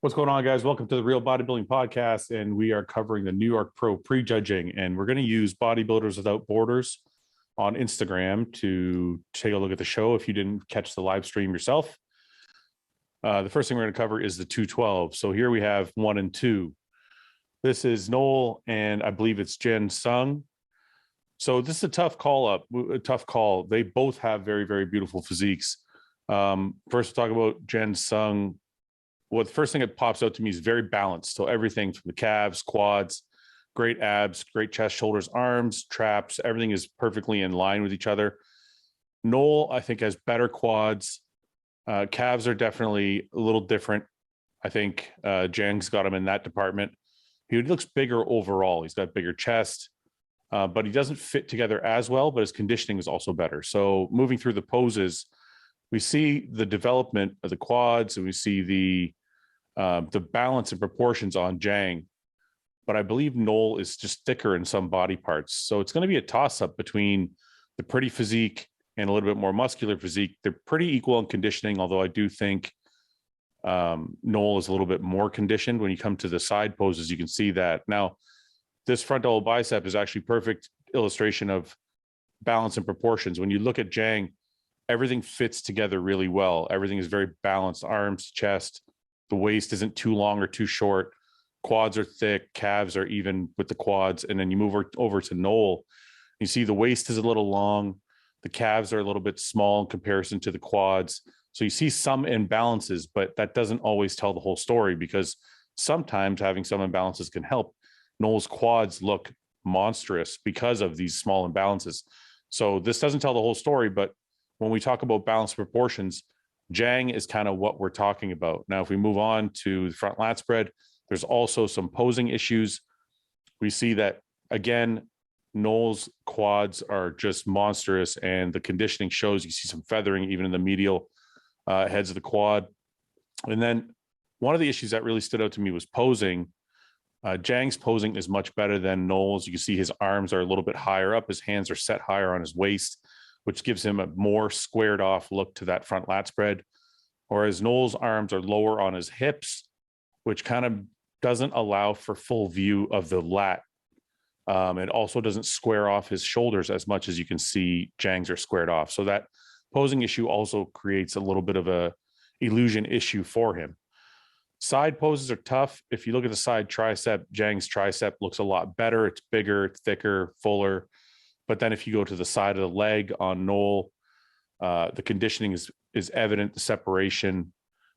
What's going on, guys? Welcome to the Real Bodybuilding Podcast, and we are covering the NY Pro Prejudging, and we're going to use Bodybuilders Without Borders on Instagram to take a look at the show if you didn't catch the live stream yourself. The first thing we're going to cover is the 212. So here we have 1 and 2. This is Noel, and I believe it's Jen Sung. So this is a tough call. They both have very, very beautiful physiques. First, we'll talk about Jen Sung. Well, the first thing that pops out to me is very balanced. So everything from the calves, quads, great abs, great chest, shoulders, arms, traps, everything is perfectly in line with each other. Noel, I think, has better quads. Calves are definitely a little different. I think Jang's got him in that department. He looks bigger overall. He's got bigger chest, but he doesn't fit together as well, but his conditioning is also better. So moving through the poses, we see the development of the quads, and we see the balance and proportions on Jang, but I believe Noel is just thicker in some body parts. So it's going to be a toss-up between the pretty physique and a little bit more muscular physique. They're pretty equal in conditioning, although I do think Noel is a little bit more conditioned. When you come to the side poses, you can see that. Now, this front double bicep is actually perfect illustration of balance and proportions. When you look at Jang, everything fits together really well. Everything is very balanced. Arms, chest, the waist isn't too long or too short. Quads are thick, calves are even with the quads. And then you move over to Noel. You see the waist is a little long. The calves are a little bit small in comparison to the quads. So you see some imbalances, but that doesn't always tell the whole story, because sometimes having some imbalances can help. Noel's quads look monstrous because of these small imbalances. So this doesn't tell the whole story, but when we talk about balanced proportions, Jang is kind of what we're talking about. Now, if we move on to the front lat spread, there's also some posing issues. We see that, again, Noel's quads are just monstrous, and the conditioning shows. You see some feathering even in the medial heads of the quad. And then one of the issues that really stood out to me was posing. Jang's posing is much better than Noel's. You can see his arms are a little bit higher up. His hands are set higher on his waist, which gives him a more squared off look to that front lat spread. Whereas Noel's arms are lower on his hips, which kind of doesn't allow for full view of the lat. It also doesn't square off his shoulders as much as you can see Jang's are squared off. So that posing issue also creates a little bit of a illusion issue for him. Side poses are tough. If you look at the side tricep, Jang's tricep looks a lot better. It's bigger, it's thicker, fuller. But then if you go to the side of the leg on Noel, the conditioning is evident. The separation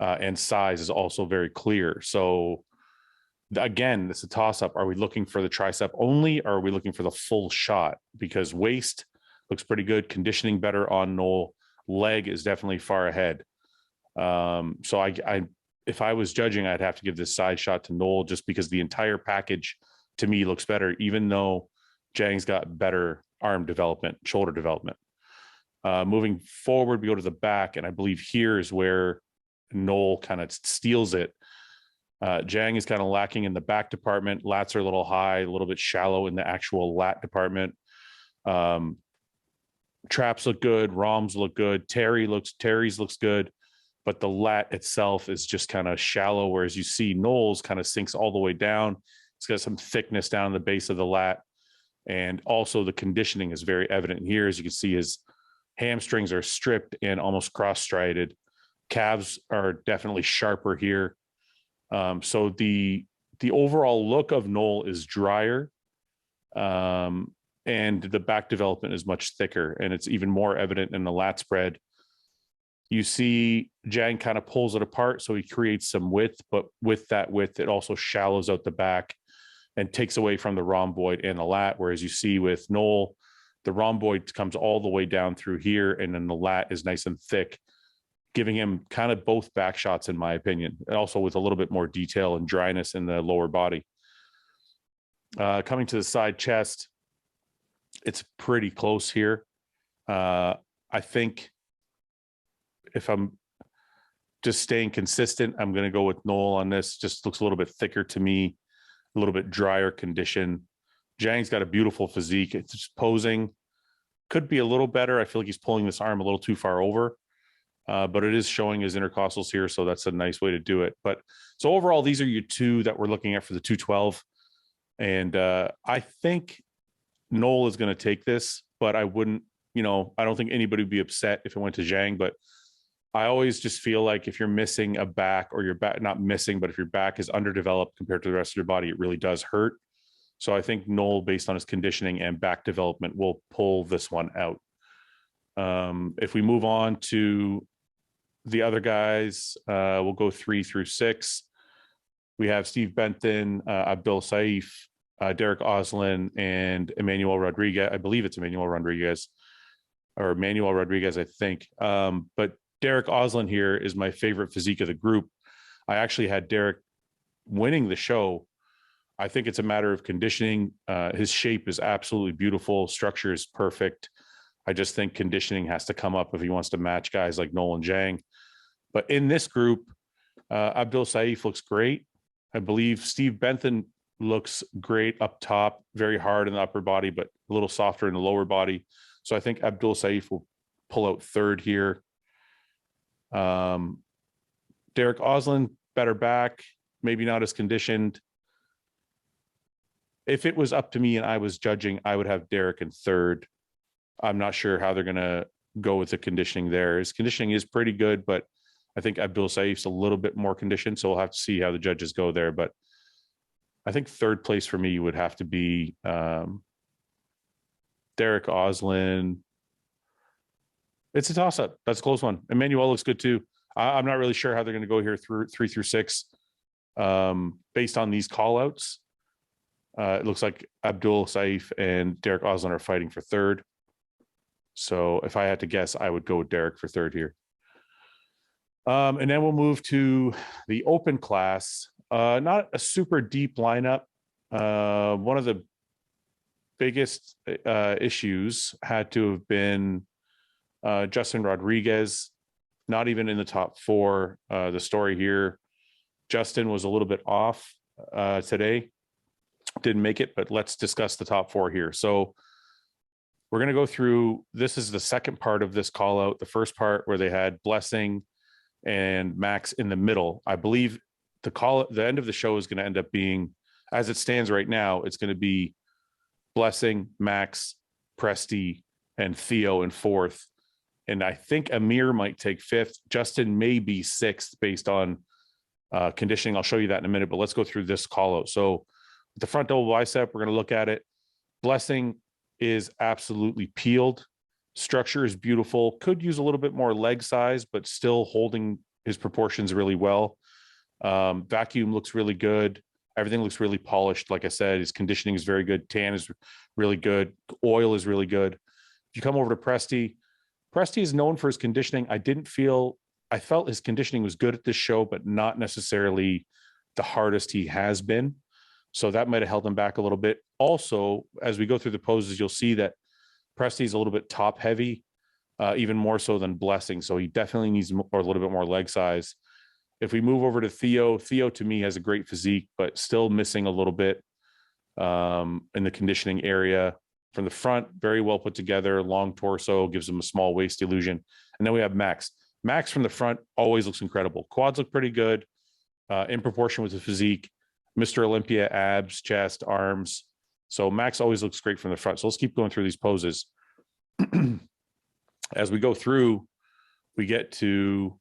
and size is also very clear. So again, it's a toss-up. Are we looking for the tricep only, or are we looking for the full shot? Because waist looks pretty good. Conditioning better on Noel. Leg is definitely far ahead. So I if I was judging, I'd have to give this side shot to Noel, just because the entire package to me looks better, even though Jang's got better arm development, shoulder development. Moving forward, we go to the back, and I believe here is where Noel kind of steals it. Jang is kind of lacking in the back department. Lats are a little high, a little bit shallow in the actual lat department. Traps look good, ROMs look good, Terry's looks good, but the lat itself is just kind of shallow, whereas you see Noel's kind of sinks all the way down. It's got some thickness down the base of the lat. And also the conditioning is very evident here. As you can see, his hamstrings are stripped and almost cross-striated. Calves are definitely sharper here. So the overall look of Noel is drier, and the back development is much thicker, and it's even more evident in the lat spread. You see Jang kind of pulls it apart, so he creates some width, but with that width, it also shallows out the back and takes away from the rhomboid and the lat. Whereas you see with Noel, the rhomboid comes all the way down through here, and then the lat is nice and thick, giving him kind of both back shots, in my opinion, and also with a little bit more detail and dryness in the lower body. Coming to the side chest, it's pretty close here. I think if I'm just staying consistent, I'm going to go with Noel on this. Just looks a little bit thicker to me, a little bit drier condition. Jang's got a beautiful physique. It's just posing could be a little better. I feel like he's pulling this arm a little too far over. but it is showing his intercostals here, so that's a nice way to do it. But so overall, these are your two that we're looking at for the 212. And I think Noel is going to take this, but I wouldn't, I don't think anybody would be upset if it went to Zhang, but I always just feel like if you're missing a back, or your back, not missing, but if your back is underdeveloped compared to the rest of your body, it really does hurt. So I think Noel, based on his conditioning and back development, will pull this one out. If we move on to the other guys, we'll go 3 through 6. We have Steve Benton, Abdul Saif, Derek Oslin, and Emmanuel Rodriguez. I believe it's Emmanuel Rodriguez, or Emmanuel Rodriguez, I think. But Derek Oslin here is my favorite physique of the group. I actually had Derek winning the show. I think it's a matter of conditioning. His shape is absolutely beautiful. Structure is perfect. I just think conditioning has to come up if he wants to match guys like Noel and Zhang. But in this group, Abdul Saif looks great. I believe Steve Benton looks great up top, very hard in the upper body, but a little softer in the lower body. So I think Abdul Saif will pull out third here. Derek Oslin, better back, maybe not as conditioned. If it was up to me and I was judging, I would have Derek in third. I'm not sure how they're going to go with the conditioning there. His conditioning is pretty good, but I think Abdul Saif's a little bit more conditioned, so we'll have to see how the judges go there. But I think third place for me would have to be Derek Oslin. It's a toss-up. That's a close one. Emmanuel looks good too. I'm not really sure how they're going to go here through 3 through 6 based on these call-outs. It looks like Abdul Saif and Derek Oslin are fighting for third. So if I had to guess, I would go with Derek for third here. And then we'll move to the open class. Not a super deep lineup. One of the biggest issues had to have been Justin Rodriguez, not even in the top 4. The story here, Justin was a little bit off today. Didn't make it, but let's discuss the top 4 here. So we're going to go through, this is the second part of this call out. The first part where they had Blessing and Max in the middle. I believe the end of the show is going to end up being, as it stands right now, it's going to be Blessing, Max, Presti, and Theo in 4th. And I think Amir might take 5th. Justin may be 6th based on conditioning. I'll show you that in a minute, but let's go through this call out. So the front double bicep, we're going to look at it. Blessing is absolutely peeled. Structure is beautiful. Could use a little bit more leg size, but still holding his proportions really well. Vacuum looks really good. Everything looks really polished. Like I said, his conditioning is very good. Tan is really good. Oil is really good. If you come over to Presti, Presti is known for his conditioning. I felt his conditioning was good at this show, but not necessarily the hardest he has been. So that might have held him back a little bit. Also, as we go through the poses, you'll see that Presti is a little bit top heavy, even more so than Blessing. So he definitely needs a little bit more leg size. If we move over to Theo, Theo to me has a great physique, but still missing a little bit in the conditioning area. From the front, very well put together, long torso, gives him a small waist illusion. And then we have Max. Max from the front always looks incredible. Quads look pretty good in proportion with the physique. Mr. Olympia, abs, chest, arms. So Max always looks great from the front. So let's keep going through these poses. As we go through, we get to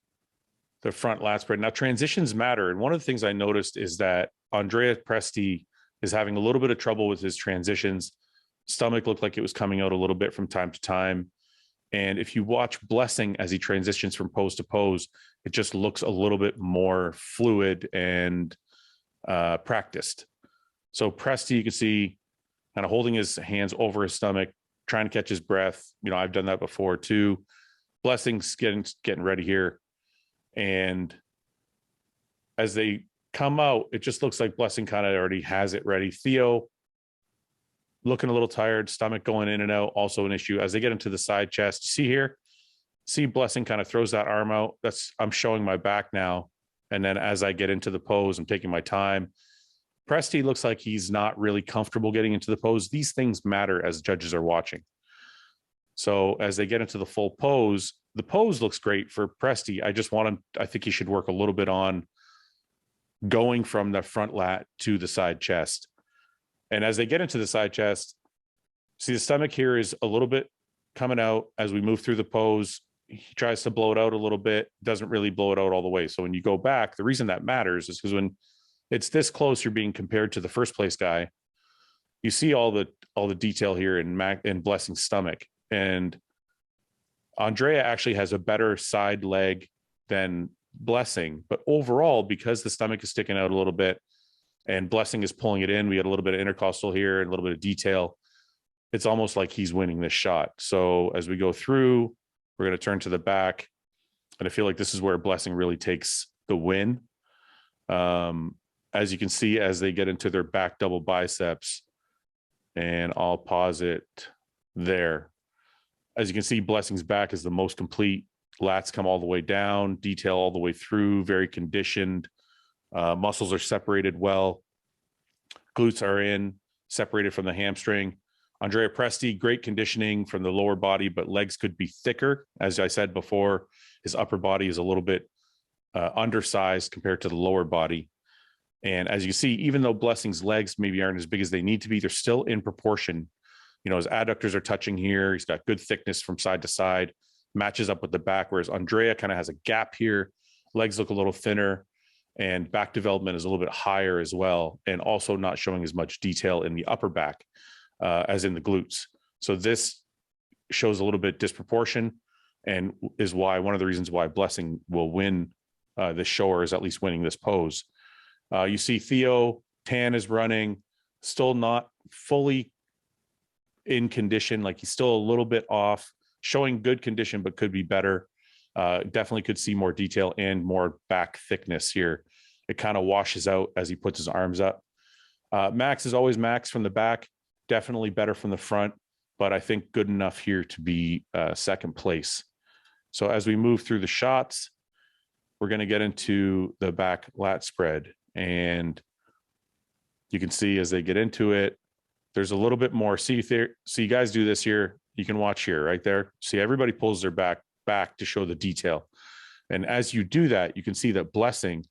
the front lat spread. Now, transitions matter. And one of the things I noticed is that Andrea Presti is having a little bit of trouble with his transitions. Stomach looked like it was coming out a little bit from time to time. And if you watch Blessing as he transitions from pose to pose, it just looks a little bit more fluid and practiced. So Presti, you can see kind of holding his hands over his stomach, trying to catch his breath. I've done that before too. Blessing's getting ready here. And as they come out, it just looks like Blessing kind of already has it ready. Theo looking a little tired, stomach going in and out, also an issue. As they get into the side chest, see here, see Blessing kind of throws that arm out. I'm showing my back now. And then as I get into the pose, I'm taking my time. Presti looks like he's not really comfortable getting into the pose. These things matter as judges are watching. So as they get into the full pose, the pose looks great for Presti. I think he should work a little bit on going from the front lat to the side chest. And as they get into the side chest, see the stomach here is a little bit coming out as we move through the pose. He tries to blow it out a little bit, doesn't really blow it out all the way. So when you go back, the reason that matters is because when it's this close, you're being compared to the first place guy. You see all the detail here in Blessing's stomach. And Andrea actually has a better side leg than Blessing, but overall, because the stomach is sticking out a little bit and Blessing is pulling it in, we got a little bit of intercostal here and a little bit of detail. It's almost like he's winning this shot. So as we go through, we're going to turn to the back, and I feel like this is where Blessing really takes the win. As you can see, as they get into their back double biceps, and I'll pause it there. As you can see, Blessing's back is the most complete. Lats come all the way down, detail all the way through, very conditioned. Muscles are separated well. Glutes are in, separated from the hamstring. Andrea Presti, great conditioning from the lower body, but legs could be thicker. As I said before, his upper body is a little bit undersized compared to the lower body. And as you can see, even though Blessing's legs maybe aren't as big as they need to be, they're still in proportion. You know, his adductors are touching here. He's got good thickness from side to side, matches up with the back, whereas Andrea kind of has a gap here. Legs look a little thinner, and back development is a little bit higher as well, and also not showing as much detail in the upper back as in the glutes. So this shows a little bit disproportion, and is why one of the reasons why Blessing will win this show, or is at least winning this pose. You see Theo Tan is running, still not fully in condition, like he's still a little bit off, showing good condition, but could be better. Definitely could see more detail and more back thickness here. It kind of washes out as he puts his arms up. Max is always Max from the back, definitely better from the front, but I think good enough here to be second place. So as we move through the shots, we're going to get into the back lat spread, and you can see as they get into it, there's a little bit more. See you guys do this here. You can watch here, right there. See, everybody pulls their back to show the detail. And as you do that, you can see that Blessing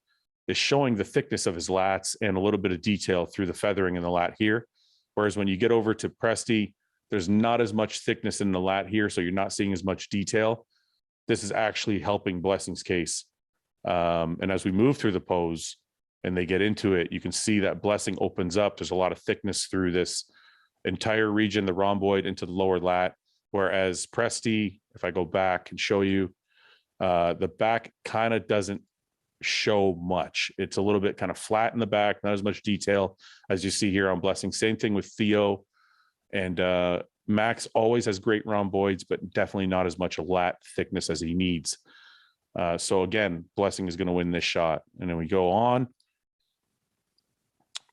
is showing the thickness of his lats and a little bit of detail through the feathering in the lat here. Whereas when you get over to Presti, there's not as much thickness in the lat here, so you're not seeing as much detail. This is actually helping Blessing's case. And as we move through the pose and they get into it, you can see that Blessing opens up. There's a lot of thickness through this entire region, the rhomboid into the lower lat, whereas Presti, if I go back and show you, the back kind of doesn't show much. It's a little bit kind of flat in the back, not as much detail as you see here on Blessing. Same thing with Theo, and Max always has great rhomboids, but definitely not as much a lat thickness as he needs. So again, Blessing is going to win this shot. And then we go on,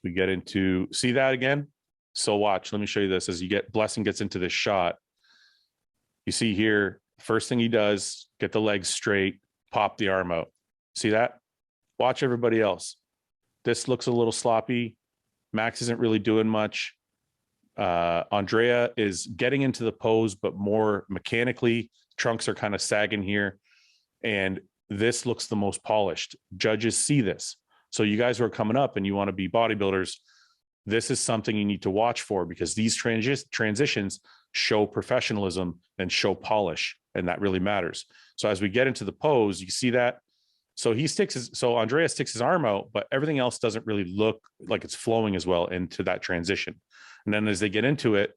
we get into, see that again? So watch, let me show you this. As Blessing gets into this shot, you see here, first thing he does, get the legs straight, pop the arm out. See that? Watch everybody else. This looks a little sloppy. Max isn't really doing much. Andrea is getting into the pose, but more mechanically. Trunks are kind of sagging here. And this looks the most polished. Judges see this. So you guys who are coming up and you want to be bodybuilders, this is something you need to watch for, because these transitions show professionalism and show polish, and that really matters. So as we get into the pose, you see that. So Andrea sticks his arm out, but everything else doesn't really look like it's flowing as well into that transition. And then as they get into it,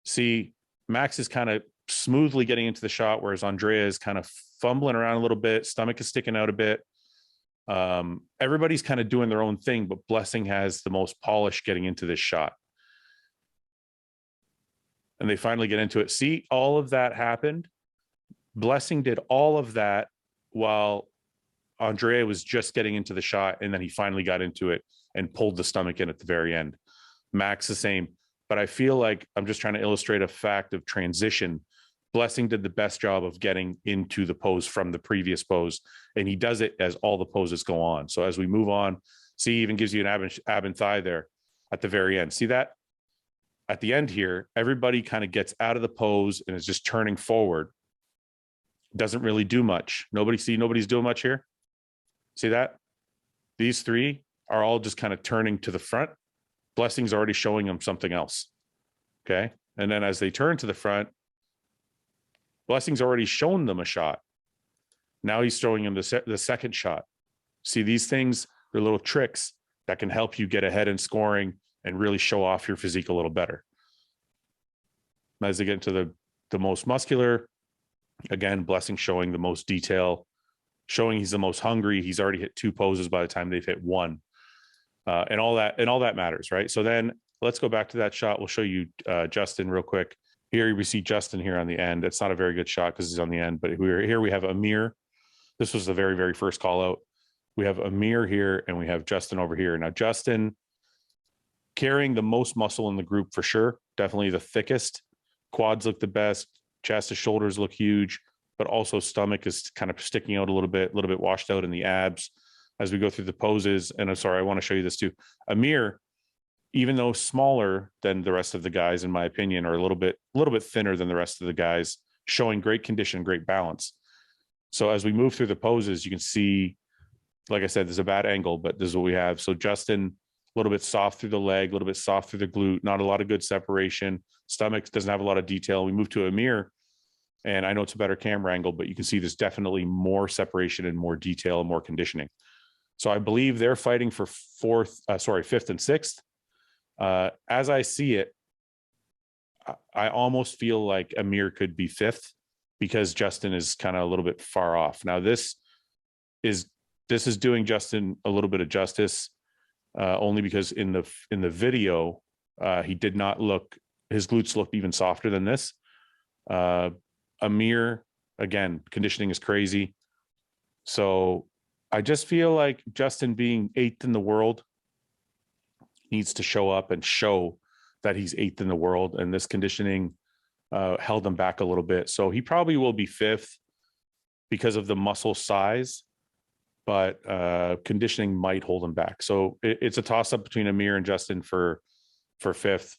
see, Max is kind of smoothly getting into the shot, whereas Andrea is kind of fumbling around a little bit, stomach is sticking out a bit. Everybody's kind of doing their own thing, but Blessing has the most polish getting into this shot. And they finally get into it. See, all of that happened. Blessing did all of that while Andrea was just getting into the shot, and then he finally got into it and pulled the stomach in at the very end. Max the same. But I feel like I'm just trying to illustrate a fact of transition. Blessing did the best job of getting into the pose from the previous pose, and he does it as all the poses go on. So as we move on, see, even gives you an ab and thigh there at the very end. See that? At the end here, everybody kind of gets out of the pose and is just turning forward. Doesn't really do much. Nobody's doing much here. See that? These three are all just kind of turning to the front. Blessing's already showing them something else. Okay. And then as they turn to the front, Blessing's already shown them a shot. Now he's showing them the second shot. See, these things are little tricks that can help you get ahead in scoring and really show off your physique a little better. As they get into the most muscular, again, Blessing showing the most detail, showing he's the most hungry. He's already hit 2 poses by the time they've hit 1. And all that matters, right? So then let's go back to that shot. We'll show you Justin real quick. Here we see Justin here on the end. It's not a very good shot because he's on the end, but here we have Amir. This was the very, very first call out. We have Amir here and we have Justin over here. Now, Justin carrying the most muscle in the group for sure. Definitely the thickest. Quads look the best. Chest and shoulders look huge, but also stomach is kind of sticking out a little bit washed out in the abs as we go through the poses. And I'm sorry, I want to show you this too. Amir, even though smaller than the rest of the guys, in my opinion, or a little bit thinner than the rest of the guys, showing great condition, great balance. So as we move through the poses, you can see, like I said, there's a bad angle, but this is what we have. So Justin, a little bit soft through the leg, a little bit soft through the glute, not a lot of good separation. Stomach doesn't have a lot of detail. We move to Amir, and I know it's a better camera angle, but you can see there's definitely more separation and more detail and more conditioning. So I believe they're fighting for fifth and sixth. As I see it, I almost feel like Amir could be fifth because Justin is kind of a little bit far off. Now this is doing Justin a little bit of justice, only because in the video he did not look. His glutes looked even softer than this. Amir, again, conditioning is crazy. So I just feel like Justin being 8th in the world needs to show up and show that he's 8th in the world. And this conditioning held him back a little bit. So he probably will be 5th because of the muscle size, but conditioning might hold him back. So it's a toss up between Amir and Justin for 5th.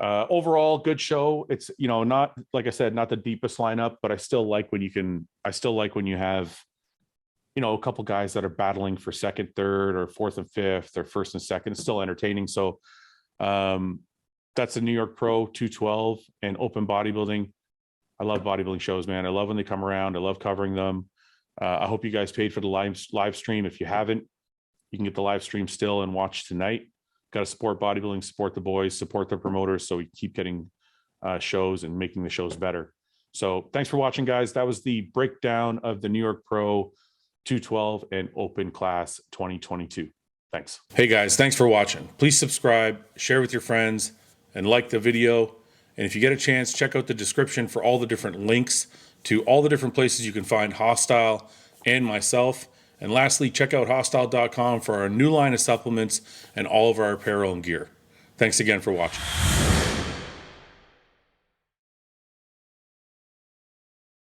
Overall, good show. It's, not, like I said, not the deepest lineup, but I still like when you have, a couple guys that are battling for 2nd, 3rd, or 4th and 5th, or 1st and 2nd. It's still entertaining. So that's the New York Pro 212 and Open Bodybuilding. I love bodybuilding shows, man. I love when they come around. I love covering them. I hope you guys paid for the live stream. If you haven't, you can get the live stream still and watch tonight. Got to support bodybuilding, support the boys, support the promoters, so we keep getting shows and making the shows better. So thanks for watching, guys. That was the breakdown of the New York Pro 212 and Open Class 2022. Thanks. Hey, guys, thanks for watching. Please subscribe, share with your friends, and like the video. And if you get a chance, check out the description for all the different links to all the different places you can find Hostile and myself. And lastly, check out hostile.com for our new line of supplements and all of our apparel and gear. Thanks again for watching.